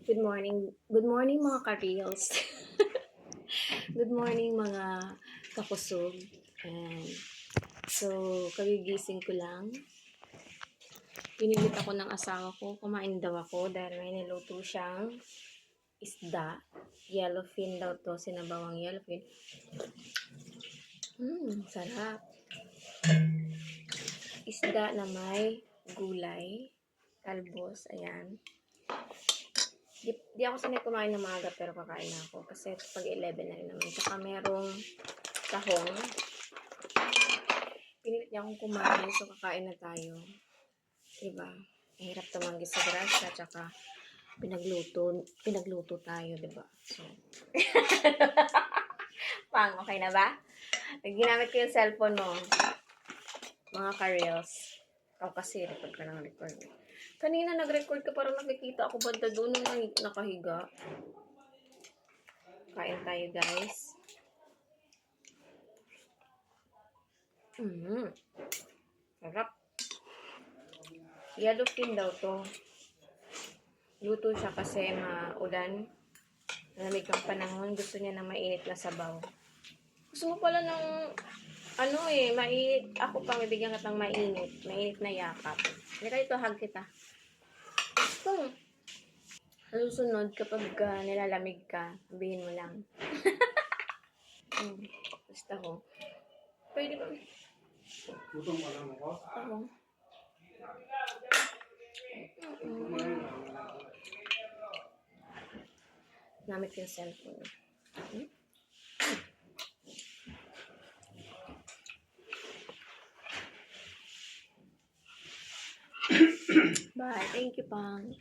Good morning. Good morning mga ka-reels. Good morning mga kakusog. And so, kagigising ko lang. Pinilit ako ng asawa ko. Kumain daw ako dahil may niluto siyang isda. Yellowfin daw to. Sinabawang yellowfin. Sarap. Isda na may gulay. Talbos. Ayan. Di ako sanay kumain ng maaga pero kakain na ako kasi pag 11 na rin naman. Tsaka merong tahong. Pinilit niya akong kumain so kakain na tayo. Diba? Mahirap tumanggi sa grasya tsaka pinagluto tayo, diba? So, Pang, okay na ba? Ginamit ko yung cellphone mo. Mga ka-reels. Ikaw kasi, record ka ng record. Kanina nag-record ka, parang nakikita ako banda doon nung nakahiga. Kain tayo, guys. Sarap. Yellowfin daw to. Luto siya kasi maulan. Malamig ang panahon. Gusto niya ng mainit na sabaw. Gusto mo pala ng mainit. Ako pa, mabigyan ka ng mainit. Mainit na yakap. Halika ito, hug kita. Ito. Sa susunod, kapag nilalamig ka, sabihin mo lang. Basta ko. Pwede ba? Gutom ka lang ako? Ako. Namit yung cellphone. Bye. Thank you, Pang.